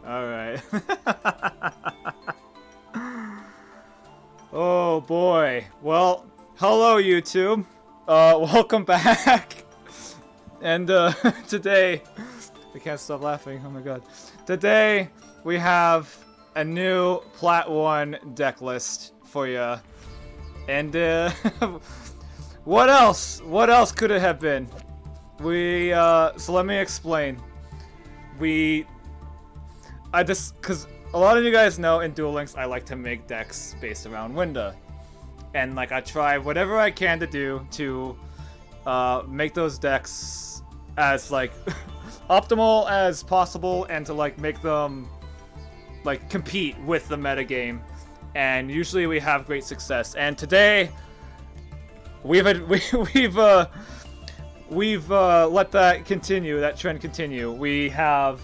Alright. Oh boy. Well, hello YouTube. Welcome back. And today, I can't stop laughing, oh my god. Today, we have a new Plat 1 deck list for you. And what else? What else could it have been? So let me explain. Cause a lot of you guys know in Duel Links I like to make decks based around Winda. And like I try whatever I can to do to make those decks as like optimal as possible and to like make them like compete with the metagame. And usually we have great success. And today we've let that continue, that trend continue. We have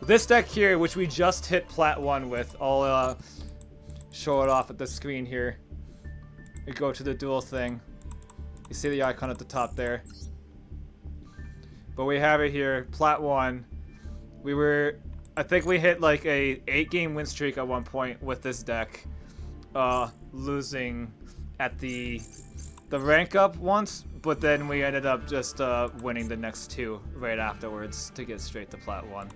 this deck here, which we just hit Plat 1 with. I'll show it off at the screen here. We go to the duel thing. You see the icon at the top there. But we have it here, Plat 1. I think we hit like a 8-game win streak at one point with this deck. Losing at the rank up once, but then we ended up just winning the next two right afterwards to get straight to Plat 1.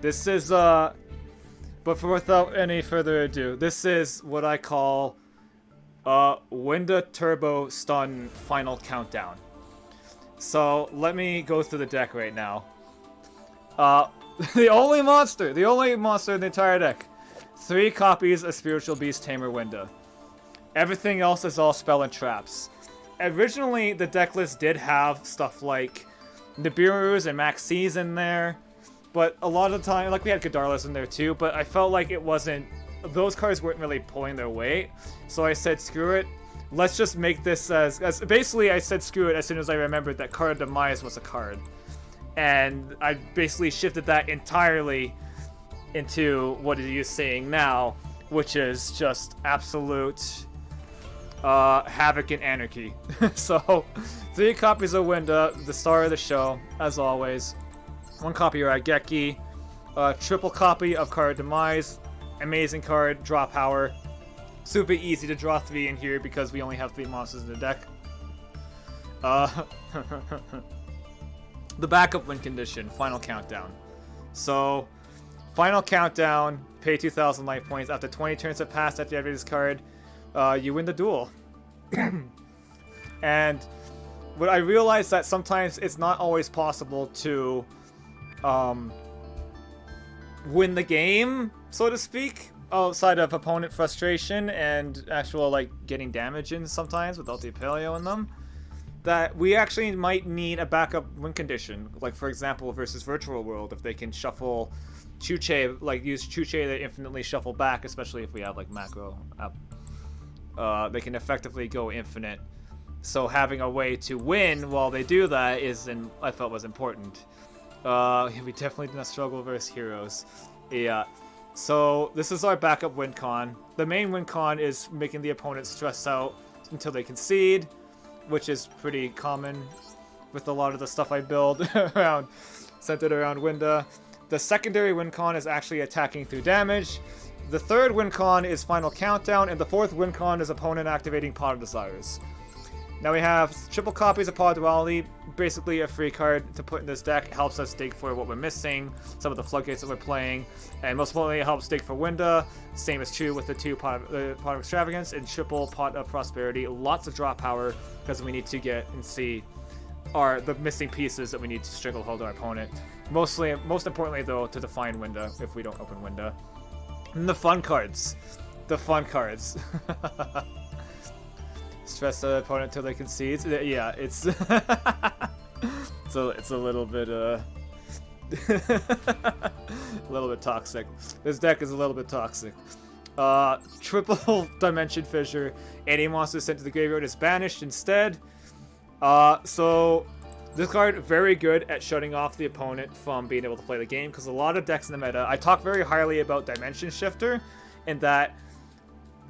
This is, but without any further ado, this is what I call Winda Turbo Stun Final Countdown. So let me go through the deck right now. The only monster in the entire deck. 3 copies of Spiritual Beast Tamer Winda. Everything else is all spell and traps. Originally, the deck list did have stuff like Nibiru's and Maxis in there, but a lot of the time, like we had Godarlas in there too, but I felt like it wasn't, those cards weren't really pulling their weight, so I said screw it. Let's just make this as basically I said screw it as soon as I remembered that Card of Demise was a card. And I basically shifted that entirely into what you're seeing now, which is just absolute havoc and anarchy. So, 3 copies of Winda, the star of the show, as always. 1 copy of Raigeki, triple copy of Card of Demise, amazing card, draw power. Super easy to draw 3 in here because we only have 3 monsters in the deck. The backup win condition, Final Countdown. So, Final Countdown, pay 2,000 life points. After 20 turns have passed after you activate this card, you win the duel. And what I realized that sometimes it's not always possible to win the game, so to speak, outside of opponent frustration and actual like getting damage in sometimes without the Paleo in them. That we actually might need a backup win condition, like for example versus Virtual World, if they can shuffle Chuche, like use Chuche to infinitely shuffle back, especially if we have like macro up. They can effectively go infinite. So having a way to win while they do that I felt was important. We definitely did not struggle versus heroes. Yeah. So this is our backup win con. The main win con is making the opponent stress out until they concede, which is pretty common with a lot of the stuff I build centered around Winda. The secondary win con is actually attacking through damage. The third win con is Final Countdown, and the fourth win con is opponent activating Pot of Desires. Now we have triple copies of Pod Duality, basically a free card to put in this deck. It helps us dig for what we're missing, some of the floodgates that we're playing, and most importantly it helps dig for Winda. Same is true with the 2 Pot of Extravagance and triple Pot of Prosperity. Lots of draw power because we need to get and see the missing pieces that we need to stranglehold our opponent. Most importantly though, to define Winda if we don't open Winda. And the fun cards. The fun cards. Stress the opponent until they concede. Yeah, it's so it's a little bit a little bit toxic. This deck is a little bit toxic. Triple Dimension Fissure. Any monster sent to the graveyard is banished instead. So this card very good at shutting off the opponent from being able to play the game, because a lot of decks in the meta, I talk very highly about Dimension Shifter, in that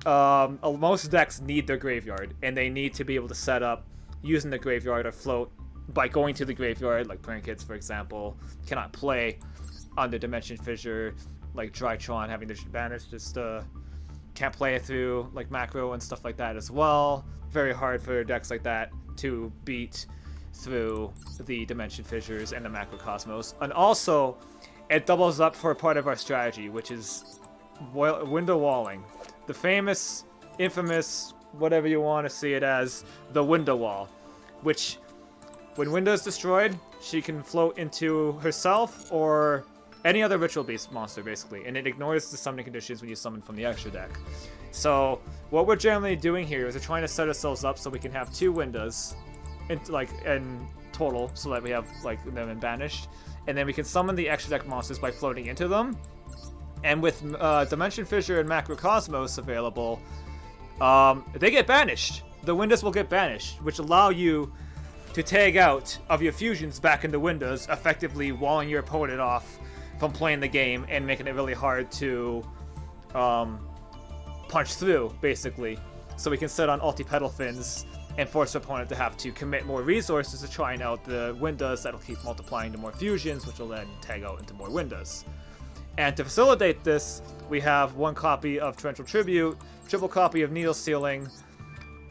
most decks need their graveyard, and they need to be able to set up using the graveyard or float by going to the graveyard, like Prank Kids, for example, cannot play under Dimension Fissure, like Drytron having the banish, just can't play it through like macro and stuff like that as well. Very hard for decks like that to beat through the Dimension Fissures and the Macrocosmos. And also, it doubles up for a part of our strategy, which is window walling. The famous, infamous, whatever you want to see it as, the Winda Wall, which, when Winda is destroyed, she can float into herself or any other Ritual Beast monster, basically, and it ignores the summoning conditions when you summon from the extra deck. So, what we're generally doing here is we're trying to set ourselves up so we can have 2 Windas, in total, so that we have like them in banished, and then we can summon the extra deck monsters by floating into them. And with Dimension Fissure and Macrocosmos available, they get banished. The Windas will get banished, which allow you to tag out of your fusions back into Windas, effectively walling your opponent off from playing the game and making it really hard to punch through, basically. So we can set on Ulti-Petal Fins and force the opponent to have to commit more resources to trying out the Windas that'll keep multiplying to more fusions, which will then tag out into more Windas. And to facilitate this, we have 1 copy of Torrential Tribute, triple copy of Needle Sealing.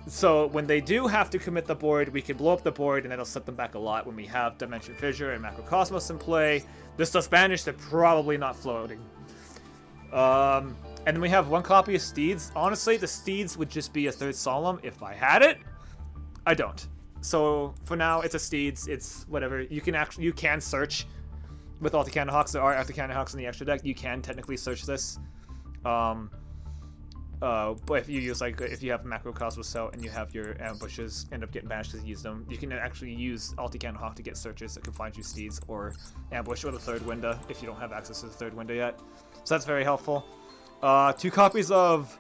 So when they do have to commit the board, we can blow up the board, and that'll set them back a lot when we have Dimension Fissure and Macrocosmos in play. This does banish, they're probably not floating. And then we have 1 copy of Steeds. Honestly, the Steeds would just be a 3rd Solemn if I had it. I don't. So for now, it's a Steeds. It's whatever. You can search with Alti-Cannon Hawks. There are Alti-Cannon Hawks in the extra deck. You can technically search this. But if you use if you have Macrocosmos out and you have your ambushes end up getting banished because you use them, you can actually use Alti-Cannon Hawk to get searches that can find you Steeds or ambush or the 3rd Winda if you don't have access to the 3rd Winda yet. So that's very helpful. 2 copies of,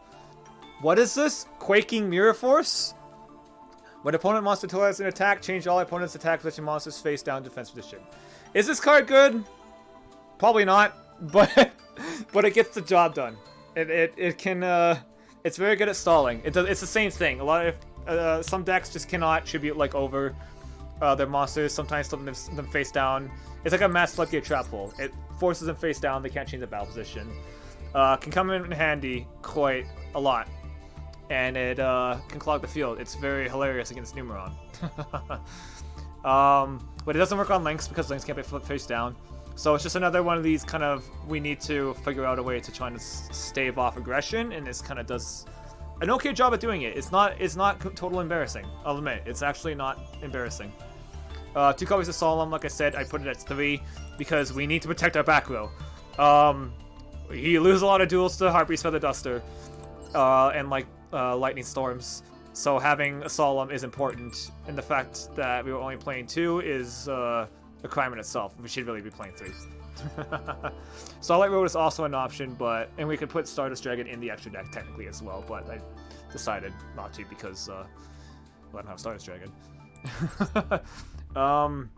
what is this? Quaking Mirror Force? When opponent monster totalizes an attack, change all opponent's attack position monsters face down defense position. Is this card good? Probably not, but it gets the job done. It can it's very good at stalling. It's the same thing. A lot of some decks just cannot tribute over their monsters. Sometimes them face down. It's like a mass floodgate trap hole. It forces them face down. They can't change the battle position. Can come in handy quite a lot, and it can clog the field. It's very hilarious against Numeron. But it doesn't work on Links because Links can't be face down. So it's just another one of these kind of, we need to figure out a way to try to stave off aggression, and this kind of does an okay job at doing it. It's not total embarrassing, I'll admit. It's actually not embarrassing. 2 copies of Solemn, like I said, I put it at 3 because we need to protect our back row. You lose a lot of duels to Heartbeast Feather Duster and Lightning Storms. So having a Solemn is important, and the fact that we were only playing 2 is a crime in itself. We should really be playing 3. Starlight Road is also an option, and we could put Stardust Dragon in the extra deck technically as well, but I decided not to because I don't have Stardust Dragon. And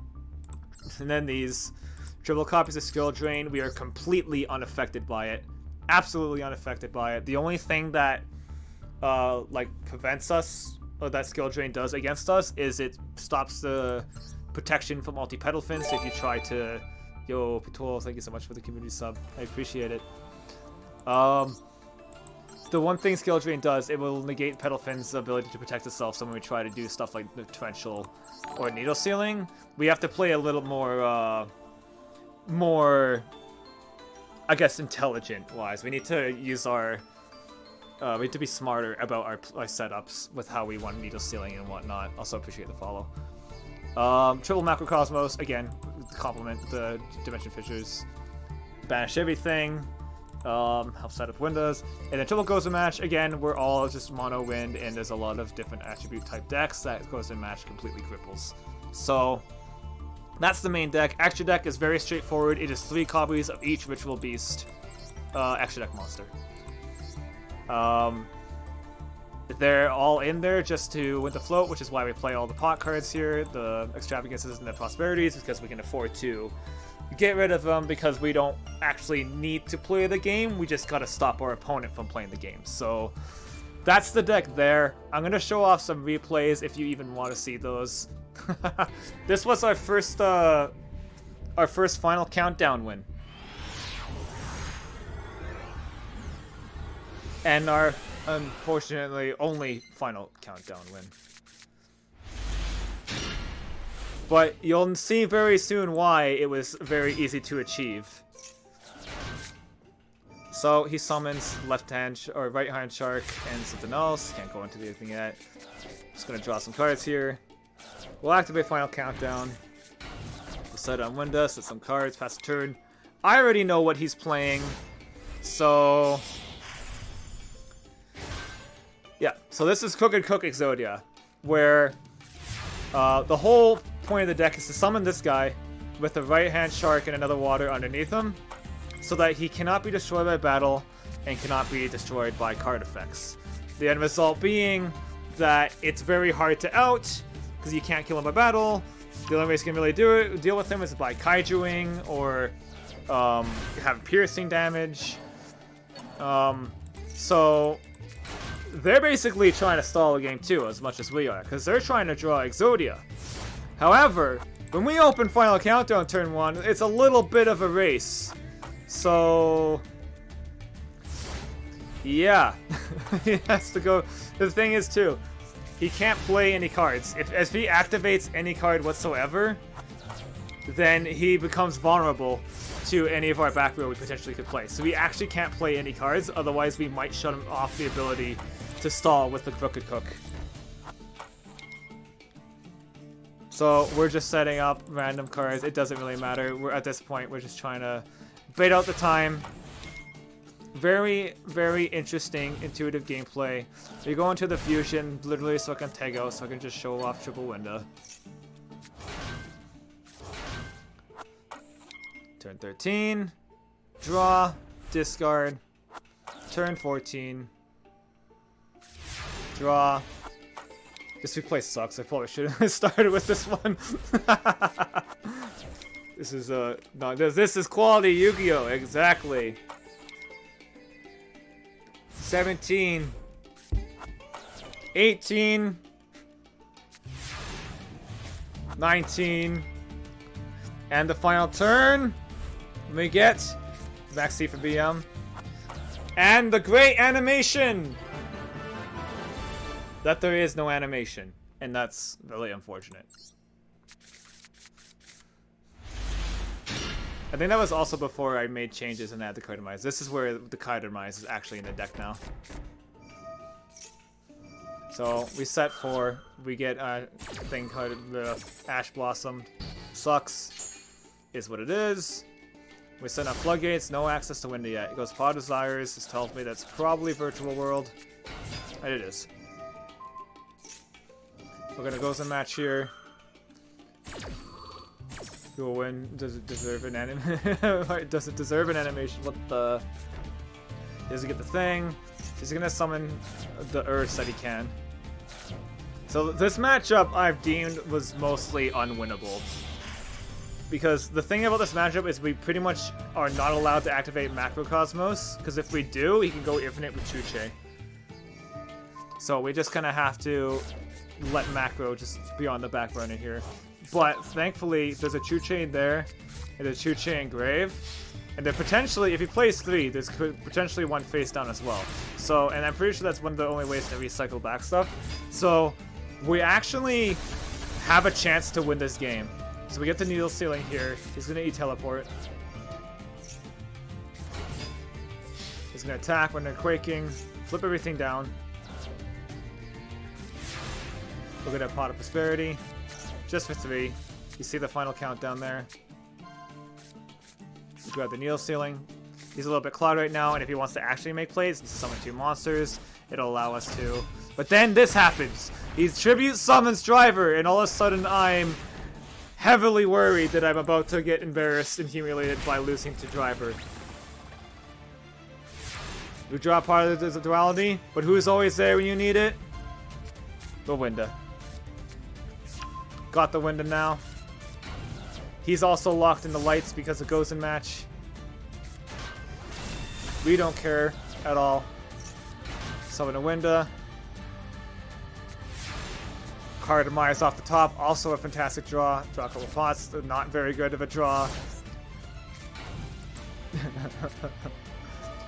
then these triple copies of Skill Drain, we are completely unaffected by it. Absolutely unaffected by it. The only thing that prevents us, or that Skill Drain does against us, is it stops the protection from Multi-Petal Fins. So if you try to... Yo, Patul, thank you so much for the community sub. I appreciate it. The one thing Skill Drain does, it will negate Petal Fin's ability to protect itself, so when we try to do stuff like the Torrential or Needle Sealing, we have to play a little more, I guess, intelligent-wise. We need to use our... we need to be smarter about our setups with how we want Needle Sealing and whatnot. Also appreciate the follow. Triple Macrocosmos, again, complement the Dimension Fissures. Banish everything. Help set up Windows. And then Triple Goes to Match, again, we're all just mono wind, and there's a lot of different attribute type decks that Goes to Match completely cripples. So, that's the main deck. Extra deck is very straightforward. It is 3 copies of each Ritual Beast extra deck monster. They're all in there just to win the float, which is why we play all the pot cards here, the extravagances and the prosperities, because we can afford to get rid of them because we don't actually need to play the game. We just gotta stop our opponent from playing the game. So that's the deck there. I'm gonna show off some replays if you even want to see those. This was our first final countdown win. And our, unfortunately, only final countdown win. But you'll see very soon why it was very easy to achieve. So he summons left-hand or right-hand shark and something else. Can't go into anything yet. Just gonna draw some cards here. We'll activate final countdown. We'll set on Winda, set some cards, pass the turn. I already know what he's playing, so yeah. So this is Cook Exodia, where the whole point of the deck is to summon this guy with a right-hand shark and another water underneath him, so that he cannot be destroyed by battle and cannot be destroyed by card effects. The end result being that it's very hard to out because you can't kill him by battle. The only way you can really deal with him is by kaijuing or have piercing damage. So they're basically trying to stall the game too, as much as we are, because they're trying to draw Exodia. However, when we open Final Countdown turn 1, it's a little bit of a race. So yeah, he has to go. The thing is too, he can't play any cards. If he activates any card whatsoever, then he becomes vulnerable to any of our back row we potentially could play. So we actually can't play any cards, otherwise we might shut him off the ability to stall with the Crooked Cook. So we're just setting up random cards. It doesn't really matter. We're at this point, we're just trying to bait out the time. Very, very interesting, intuitive gameplay. We go into the fusion, literally so I can tag out, so I can just show off triple Winda. Turn 13. Draw. Discard. Turn 14. Draw. This replay sucks. I probably should have started with this one. This is no, this is quality Yu-Gi-Oh! Exactly. 17. 18. 19. And the final turn, we get Maxi for BM. And the great animation! That there is no animation. And that's really unfortunate. I think that was also before I made changes and added the card demise. This is where the card demise is actually in the deck now. So we set 4. We get a thing called Ash Blossom. Sucks. Is what it is. We set up floodgates. No access to Winda yet. It goes Pod Desires. This tells me that's probably Virtual World. And it is. We're gonna go some match here. Who will win? Does it deserve an animation? Does it deserve an animation? What the? Does he get the thing? He's gonna summon the Earths that he can. So this matchup I've deemed was mostly unwinnable. Because the thing about this matchup is we pretty much are not allowed to activate Macrocosmos. Because if we do, he can go infinite with Chuche. So we just kind of have to let Macro just be on the back burner here. But thankfully, there's a Chuche there, and a Chuche Engrave, and then potentially, if he plays 3, there's potentially one face down as well. So, and I'm pretty sure that's one of the only ways to recycle back stuff. So, we actually have a chance to win this game. So we get the Needle Ceiling here. He's gonna E-teleport. He's gonna attack when they're quaking, flip everything down. We're gonna Pot of Prosperity. Just for 3. You see the final countdown there. We grab the Needle Ceiling. He's a little bit clouded right now, and if he wants to actually make plays and summon 2 monsters, it'll allow us to. But then this happens. He tribute summons Driver, and all of a sudden I'm heavily worried that I'm about to get embarrassed and humiliated by losing to Driver. We draw part of the duality, but who's always there when you need it? The Winda. Got the Winda now. He's also locked in the lights because it goes in match. We don't care at all. So Summon a Winda. Card of Myers off the top, also a fantastic draw. Draw a couple pots, not very good of a draw.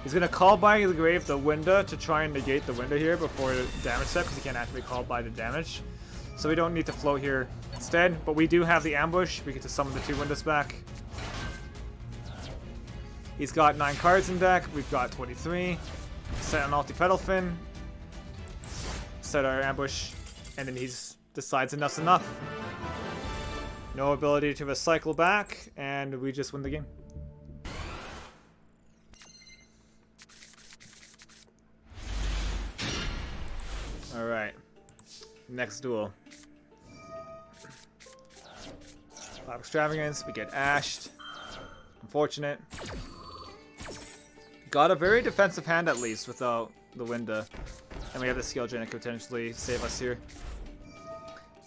He's gonna call by the grave the Winda to try and negate the Winda here before the damage step, because he can't actually call by the damage. So we don't need to float here instead, but we do have the ambush. We get to summon the 2 Windas back. He's got 9 cards in deck, we've got 23. Set an Ulti Petalfin. Set our ambush, and then he decides enough's enough. No ability to recycle back, and we just win the game. Alright. Next duel. Pop Extravagance, we get ashed. Unfortunate. Got a very defensive hand at least without the Winda. And we have the skill drain that could potentially save us here.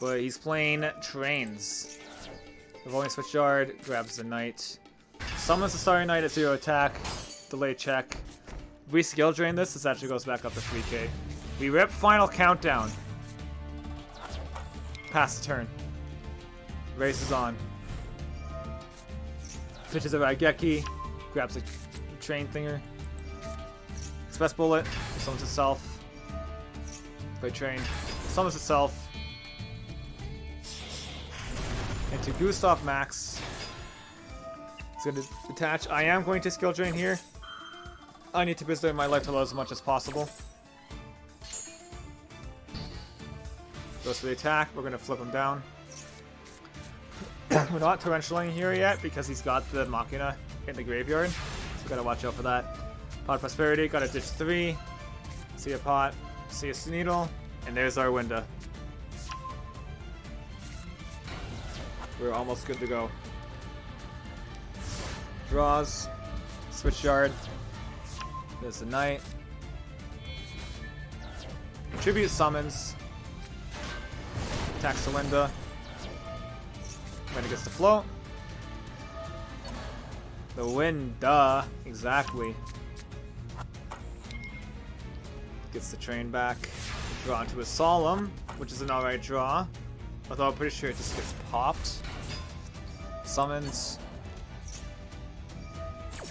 But he's playing trains. Revolving Switchyard, grabs the Knight. Summons the Starry Knight at 0 attack. Delay check. If we skill drain this actually goes back up to 3k. We rip Final Countdown. Pass the turn. Race is on. Pitches a Raigeki. Grabs a train thinger. Express Bullet. Summons itself. Play train. Summons itself. Into Gustav Max. It's going to attach. I am going to skill drain here. I need to preserve my life total as much as possible. Goes for the attack. We're going to flip him down. We're not torrentialing here yet because he's got the Machina in the graveyard. So we got to watch out for that. Pot of Prosperity. Got to ditch 3. See a pot. See a Needle. And there's our Winda. We're almost good to go. Draws. Switchyard. There's the Knight. Tribute summons. Attacks the Winda. Winda gets to float. The Winda, exactly. Gets the train back. Draw into a Solemn, which is an alright draw. Although I'm pretty sure it just gets popped. Summons.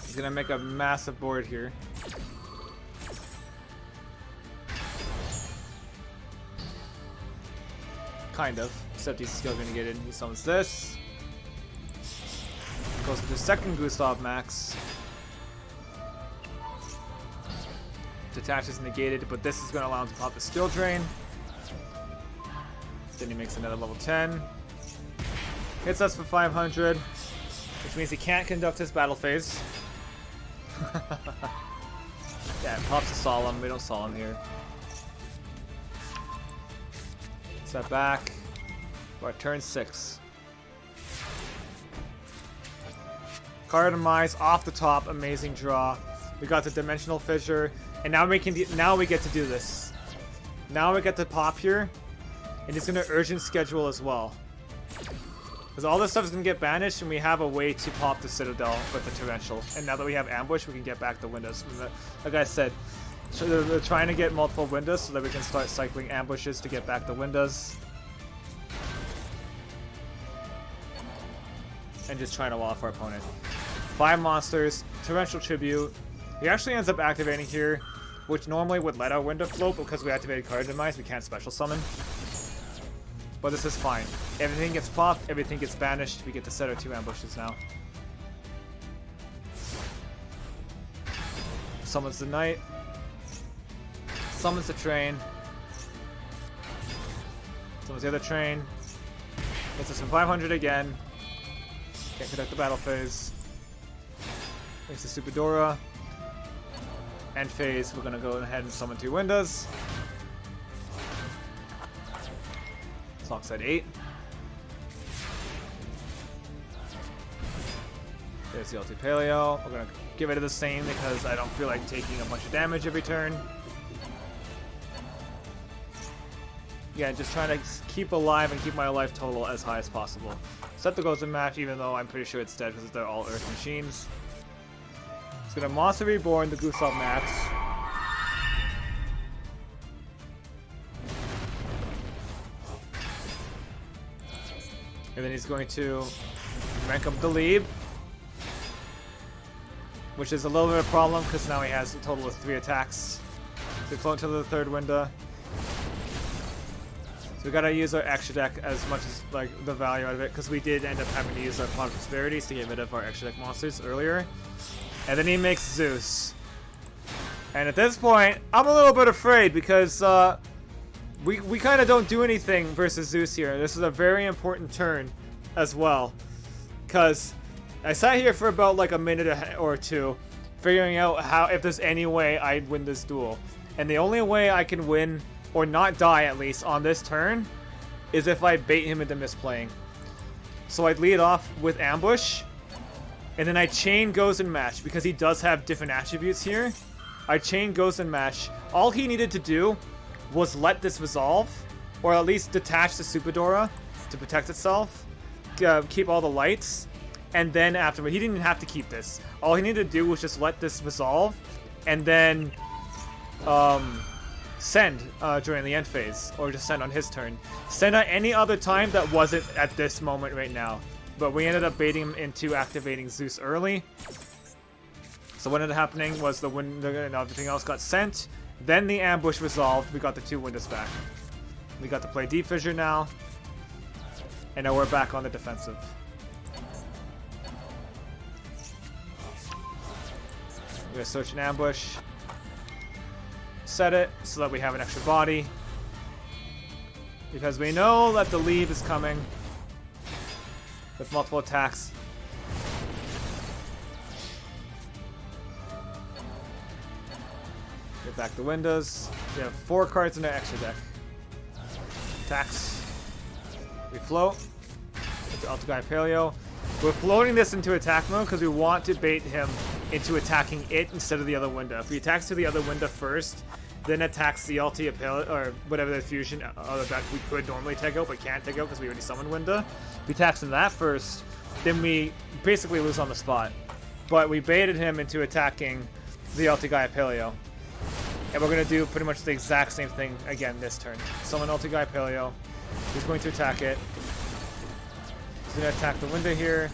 He's gonna make a massive board here. Kind of. Except he's still gonna get in. He summons this. Goes to the second Gustav Max. Detach is negated, but this is gonna allow him to pop the skill drain. Then he makes another level 10. Hits us for 500, which means he can't conduct his battle phase. Yeah, pops a Solemn. We don't Solemn here. Step back. We're at turn 6. Card of Demise off the top. Amazing draw. We got the Dimensional Fissure, and now we get to do this. Now we get to pop here, and he's gonna urgent schedule as well. Because all this stuff is gonna get banished, and we have a way to pop the Citadel with the Torrential. And now that we have Ambush, we can get back the Windas. Like I said, so they're trying to get multiple Windas so that we can start cycling ambushes to get back the Windas. And just trying to wall off our opponent. 5 monsters, Torrential Tribute. He actually ends up activating here, which normally would let our Winda float, but because we activated Card Demise, we can't special summon. But this is fine. Everything gets popped, everything gets banished. We get to set our 2 ambushes now. Summons the Knight. Summons the train. Summons the other train. Gets us from 500 again. Can't conduct the battle phase. Makes the Superdora. End phase, we're gonna go ahead and summon 2 Windas. Clock's at 8. There's the Ulti Paleo. We're gonna give it the same because I don't feel like taking a bunch of damage every turn. Yeah, just trying to keep alive and keep my life total as high as possible. Set the goes in match, even though I'm pretty sure it's dead because they're all Earth machines. It's gonna Monster Reborn the Gustav Max. And then he's going to rank up the lead, which is a little bit of a problem because now he has a total of 3 attacks. So we float into the 3rd Winda. So we gotta use our extra deck as much as like the value out of it, because we did end up having to use our Pot of Prosperities to get rid of our extra deck monsters earlier. And then he makes Zeus. And at this point, I'm a little bit afraid because we kind of don't do anything versus Zeus here. This is a very important turn as well, because I sat here for about like a minute or two figuring out how, if there's any way I'd win this duel. And the only way I can win, or not die at least, on this turn is if I bait him into misplaying. So I'd lead off with Ambush, and then I chain Goes and Match, because he does have different attributes here. I chain Goes and Match. All he needed to do was let this resolve, or at least detach the Superdora to protect itself, keep all the lights, and then afterward, he didn't have to keep this. All he needed to do was just let this resolve, and then send during the end phase, or just send on his turn. Send at any other time that wasn't at this moment right now. But we ended up baiting him into activating Zeus early. So what ended up happening was the Winda and everything else got sent. Then the ambush resolved. We got the 2 Windas back. We got to play Deep Fissure now. And now we're back on the defensive. We're going to search an ambush. Set it so that we have an extra body. Because we know that the leave is coming with multiple attacks. Get back the windows. We have 4 cards in our extra deck. Attacks. We float into Altagai Paleo. We're floating this into attack mode because we want to bait him into attacking it instead of the other window. If he attacks to the other window first, then attacks the Alti Paleo, or whatever the fusion other deck we could normally take out but can't take out because we already summoned Winda. If he attacks him that first, then we basically lose on the spot. But we baited him into attacking the Altagai Paleo. And we're going to do pretty much the exact same thing again this turn. Summon Altagai Paleo. He's going to attack it. He's going to attack the window here.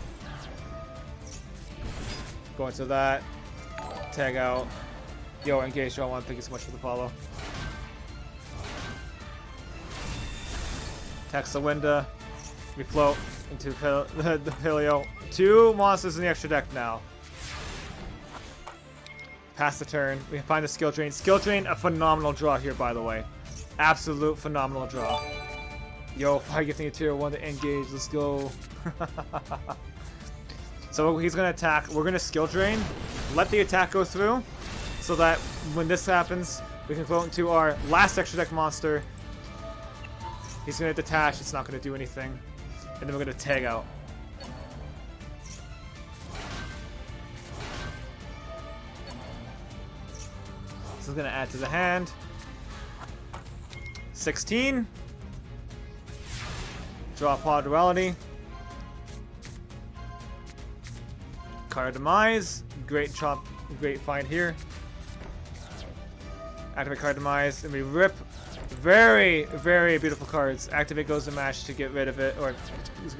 Go into that. Tag out. Yo, engage John 1. Thank you so much for the follow. Attacks the window. We float into the Paleo. 2 monsters in the extra deck now. Pass the turn. We find the skill drain. Skill drain, a phenomenal draw here, by the way. Absolute phenomenal draw. Yo, fire gifting a tier 1 to engage. Let's go. So he's going to attack. We're going to skill drain. Let the attack go through. So that when this happens, we can float into our last extra deck monster. He's going to detach. It's not going to do anything. And then we're going to tag out. This is going to add to the hand. 16. Draw Pod Duality. Card Demise. Great chop. Great find here. Activate Card Demise. And we rip very, very beautiful cards. Activate Goes and Mash to get rid of it. Or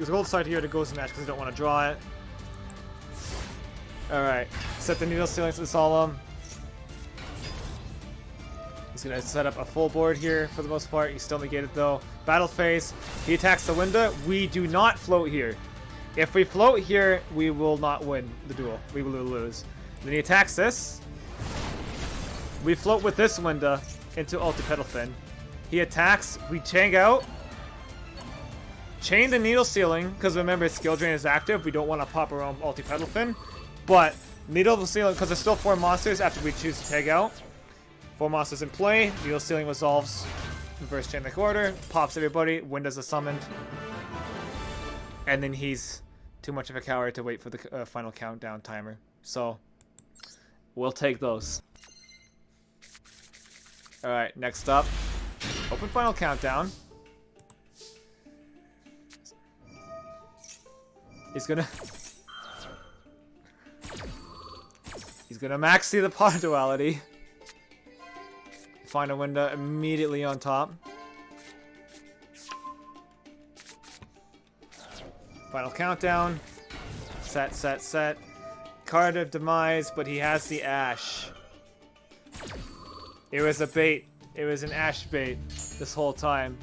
gold side here to Goes and Mash because we don't want to draw it. Alright. Set the Needle Ceiling to the Solemn. He's going to set up a full board here for the most part. He's still negated though. Battle phase. He attacks the window. We do not float here. If we float here, we will not win the duel. We will lose. Then he attacks this. We float with this window into Ulti-Petalfin. He attacks. We tag out. Chain the Needle Ceiling, because remember Skill Drain is active. We don't want to pop our own Ulti-Petalfin. But Needle Ceiling, because there's still 4 monsters after we choose to tag out. 4 monsters in play. Needle Ceiling resolves. Reverse chain like order. Pops everybody. Windows are summoned. And then he's too much of a coward to wait for the final countdown timer. So, we'll take those. Alright, next up. Open final countdown. He's gonna max see the Pod Duality. Find a window immediately on top. Final countdown. Set, set, set. Card of demise, but he has the ash. It was a bait. It was an ash bait this whole time.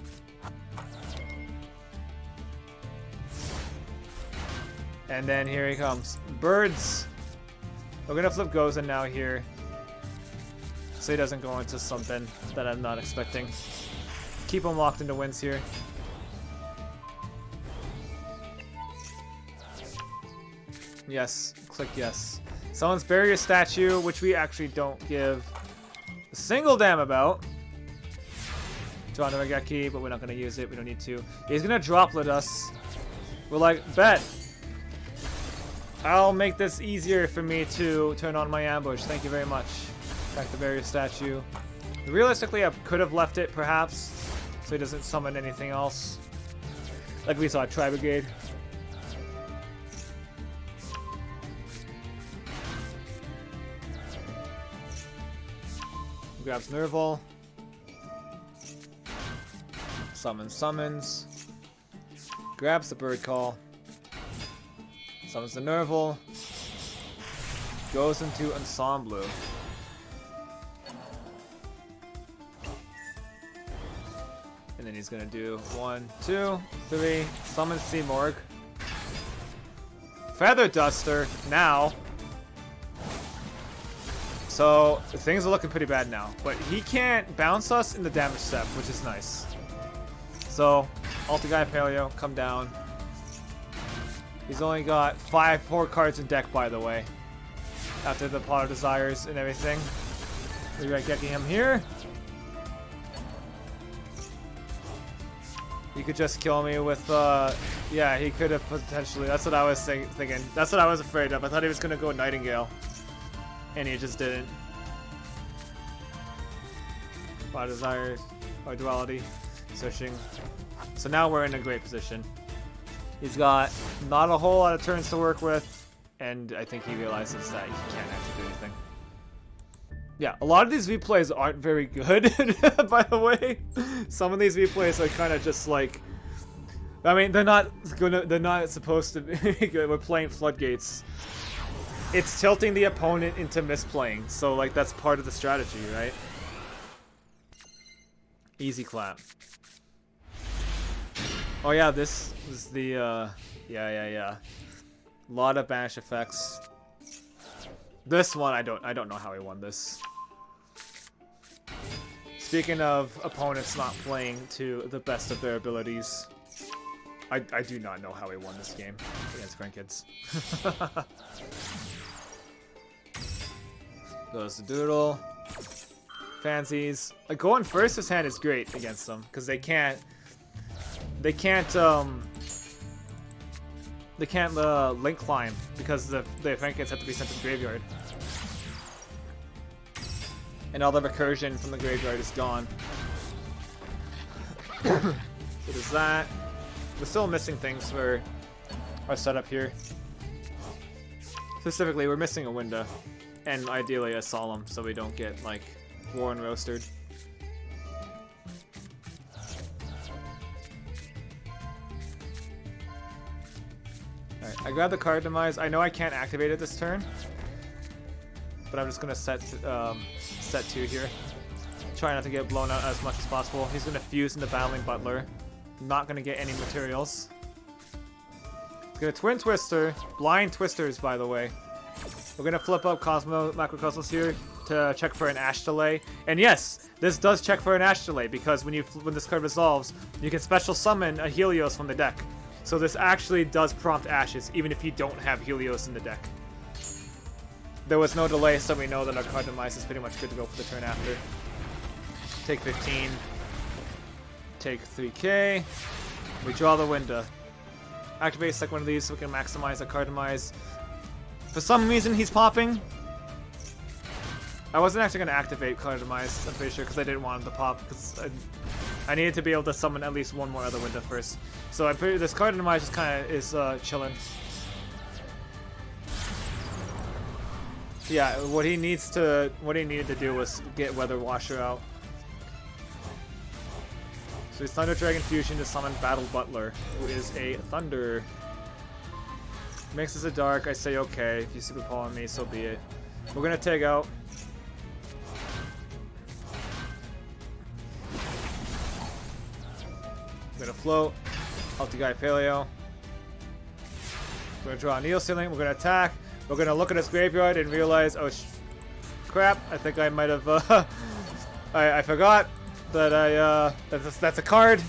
And then here he comes. Birds! We're gonna flip Gozen now here. So he doesn't go into something that I'm not expecting. Keep him locked into wins here. Yes. Click yes. Someone's barrier statue, which we actually don't give a single damn about. Draw Norageki, but we're not gonna use it. We don't need to. He's gonna droplet us. We're like, bet. I'll make this easier for me to turn on my ambush. Thank you very much. Back the barrier statue. Realistically, I could have left it, perhaps, so he doesn't summon anything else. Like we saw Tri-Brigade. Grabs Nerval. Summons. Grabs the bird call. Summons the Nerval. Goes into Ensemble. And then he's gonna do 1, 2, 3. Summon Seamorg. Feather Duster now. So things are looking pretty bad now. But he can't bounce us in the damage step, which is nice. So, Alta-Guy Paleo, come down. He's only got 4 cards in deck, by the way. After the Pot of Desires and everything. We're getting him here. He could just kill me with, yeah, he could have potentially. That's what I was thinking. That's what I was afraid of. I thought he was going to go Nightingale. And he just didn't. Pot of Desires, or Duality, searching. So now we're in a great position. He's got not a whole lot of turns to work with, and I think he realizes that he can't actually do anything. Yeah, a lot of these replays aren't very good, by the way. Some of these replays are kind of just like, I mean, they're not supposed to be good. We're playing floodgates. It's tilting the opponent into misplaying, so like that's part of the strategy, right? Easy clap. Oh yeah, this is the yeah. A lot of banish effects. This one I don't know how he won this. Speaking of opponents not playing to the best of their abilities, I do not know how he won this game against grandkids. Goes to Doodle. Fancies. Going first his hand is great against them because they can't link climb because the grandkids have to be sent to the graveyard. And all the recursion from the graveyard is gone. So there's that. We're still missing things for our setup here. Specifically, we're missing a Winda. And ideally a Solemn, so we don't get, like, Warren roasted. Alright, I grab the card demise. I know I can't activate it this turn. But I'm just gonna set 2 here. Try not to get blown out as much as possible. He's gonna fuse into Battling Butler. Not gonna get any materials. He's gonna Twin Twister. Blind Twisters, by the way. We're gonna flip up Cosmo Macrocosmos here to check for an Ash delay. And yes, this does check for an Ash delay because when this card resolves, you can special summon a Helios from the deck. So this actually does prompt Ashes, even if you don't have Helios in the deck. There was no delay, so we know that our card demise is pretty much good to go for the turn after. Take 15. Take 3k. We draw the Winda. Activate like one of these so we can maximize our card demise. For some reason, he's popping. I wasn't actually going to activate card demise, I'm pretty sure, because I didn't want him to pop, because I needed to be able to summon at least one more other Winda first. So I'm pretty, this card demise just kind of is chilling. Yeah, what he needed to do was get Weather Washer out. So he's Thunder Dragon Fusion to summon Battle Butler, who is a Thunder Makes us a dark. I say okay. If you super pull on me, so be it. We're gonna take out. We're gonna float. Out the guy Paleo. We're gonna draw a needle ceiling. We're gonna attack. We're gonna look at his graveyard and realize, oh crap! I think I might have. I forgot that that's a card,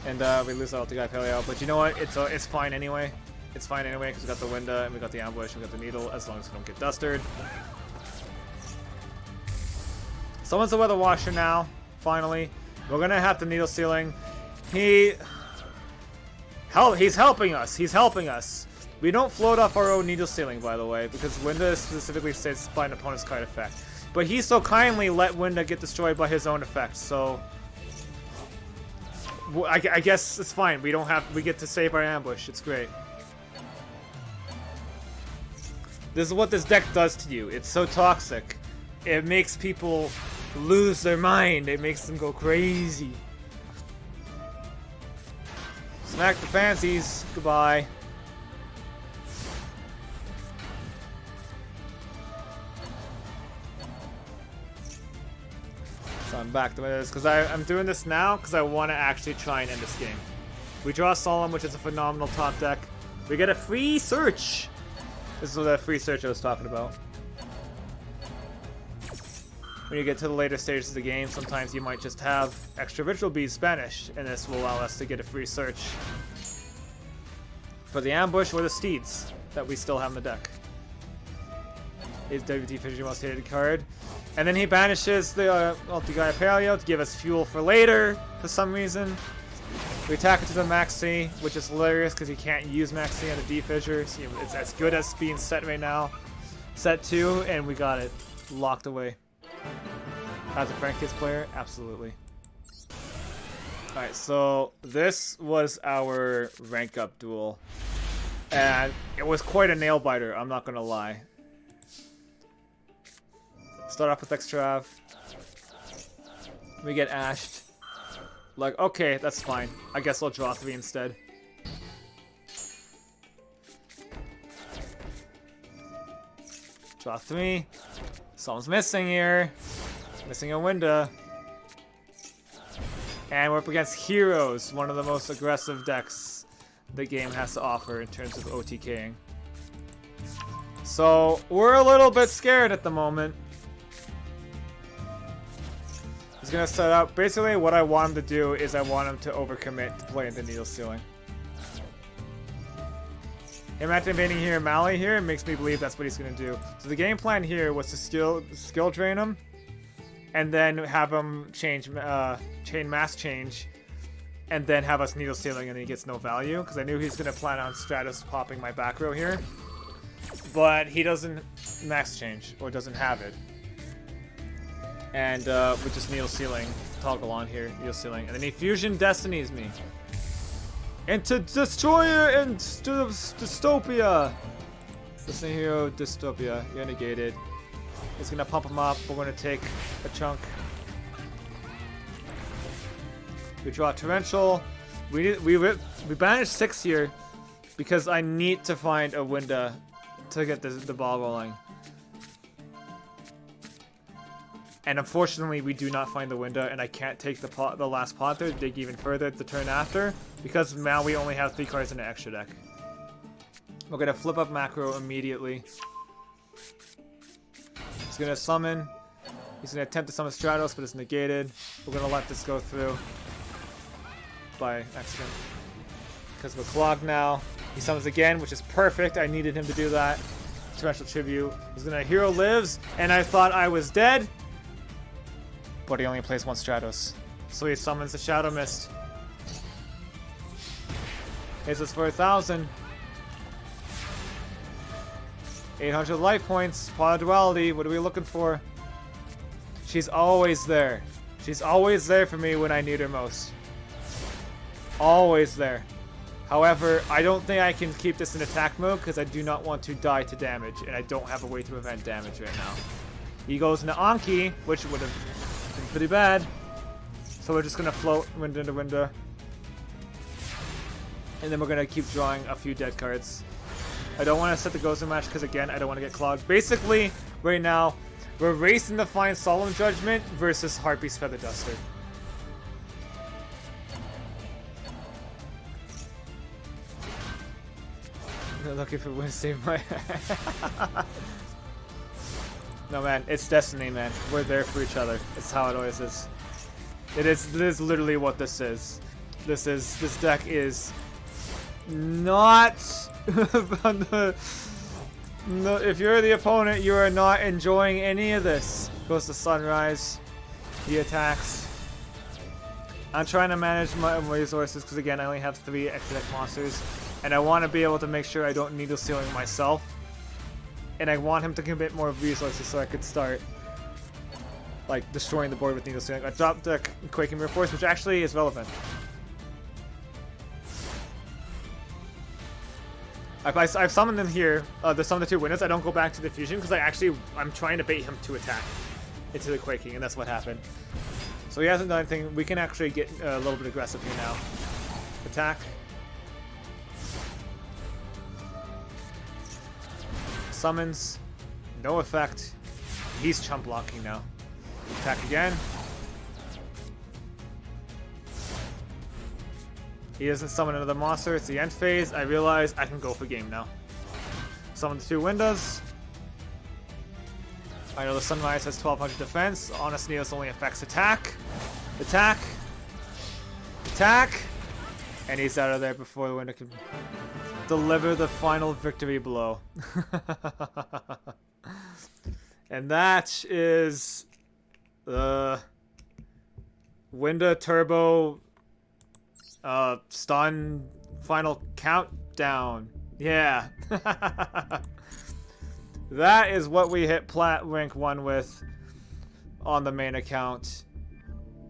and we lose out the guy Paleo. But you know what? It's fine anyway. It's fine anyway because we got the Winda and we got the ambush. We got the needle. As long as we don't get dusted. Someone's the weather washer now. Finally, we're gonna have the needle ceiling. He's helping us. He's helping us. We don't float off our own needle ceiling, by the way, because Winda specifically states by an opponent's card effect. But he so kindly let Winda get destroyed by his own effect, so I guess it's fine. We get to save our ambush. It's great. This is what this deck does to you. It's so toxic. It makes people lose their mind. It makes them go crazy. Smack the fancies. Goodbye. So I'm back to this because I'm doing this now because I want to actually try and end this game. We draw Solemn, which is a phenomenal top deck. We get a free search. This is the free search I was talking about. When you get to the later stages of the game, sometimes you might just have extra ritual beads banished, and this will allow us to get a free search for the ambush or the steeds that we still have in the deck. Is WT finishes your most hated card. And then he banishes the Ulti-Gaia Paleo to give us fuel for later, for some reason. We attack it to the Maxi, which is hilarious because you can't use Maxi on the D-Fissure. So it's as good as being set right now. Set 2, and we got it locked away. As a Frank Kids player, absolutely. Alright, so this was our rank up duel. And it was quite a nail biter, I'm not gonna lie. Start off with Extrav. We get ashed. Like, okay, that's fine. I guess I'll draw 3 instead. Draw 3. Someone's missing here. Missing a Winda. And we're up against Heroes, one of the most aggressive decks the game has to offer in terms of OTKing. So, we're a little bit scared at the moment. He's gonna set up. Basically, what I want him to do is I want him to overcommit to playing the needle ceiling. Him activating here Mali here makes me believe that's what he's gonna do. So the game plan here was to skill drain him, and then have him change chain mass change, and then have us needle ceiling, and he gets no value because I knew he's gonna plan on Stratus popping my back row here, but he doesn't max change or doesn't have it. And with just needle ceiling, toggle on here, needle ceiling, and then he fusion destinies me into Destroyer and Dystopia. Listen hero, Dystopia, you're negated. He's gonna pump him up. We're gonna take a chunk. We draw Torrential. We banish 6 here because I need to find a Winda to get the ball rolling. And unfortunately, we do not find the Winda, and I can't take the last pot there to dig even further the turn after, because now we only have 3 cards in the extra deck. We're gonna flip up macro immediately. He's gonna summon. He's gonna attempt to summon Stratos, but it's negated. We're gonna let this go through by accident. Because we're clogged now. He summons again, which is perfect. I needed him to do that. Torrential Tribute. He's gonna Hero Lives, and I thought I was dead. But he only plays 1 Stratos. So he summons the Shadow Mist. Hits us for 1,000. 800 life points. Pot of Duality. What are we looking for? She's always there. She's always there for me when I need her most. Always there. However, I don't think I can keep this in attack mode because I do not want to die to damage, and I don't have a way to prevent damage right now. He goes into Anki, which would have been pretty bad. So we're just going to float Winda to Winda. And then we're going to keep drawing a few dead cards. I don't want to set the Gozo match because, again, I don't want to get clogged. Basically, right now, we're racing to find Solemn Judgment versus Harpy's Feather Duster. I'm looking for Wind Save My No, man, it's destiny, man. We're there for each other. It's how it always is. It is literally what this is. This deck is not no, if you're the opponent, you are not enjoying any of this. Goes to Sunrise. He attacks. I'm trying to manage my resources because, again, I only have 3 extra deck monsters, and I want to be able to make sure I don't needle sealing myself. And I want him to commit more resources so I could start like destroying the board with needle sealing. I dropped the Quaking Mirror Force, which actually is relevant. I've summoned him here. The summon the 2 Windas. I don't go back to the fusion because I'm trying to bait him to attack into the Quaking, and that's what happened. So he hasn't done anything. We can actually get a little bit aggressive here now. Attack. Summons. No effect. He's chump blocking now. Attack again. He doesn't summon another monster. It's the end phase. I realize I can go for game now. Summon the 2 Windas. I know the Sunrise has 1200 defense. Honest Neos only affects attack. Attack. Attack. And he's out of there before the Winda can deliver the final victory blow. And that is the Winda Turbo stun final countdown. Yeah. That is what we hit Plat rank 1 with on the main account.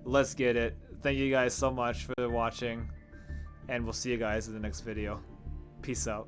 Let's get it. Thank you guys so much for watching, and we'll see you guys in the next video. Peace out.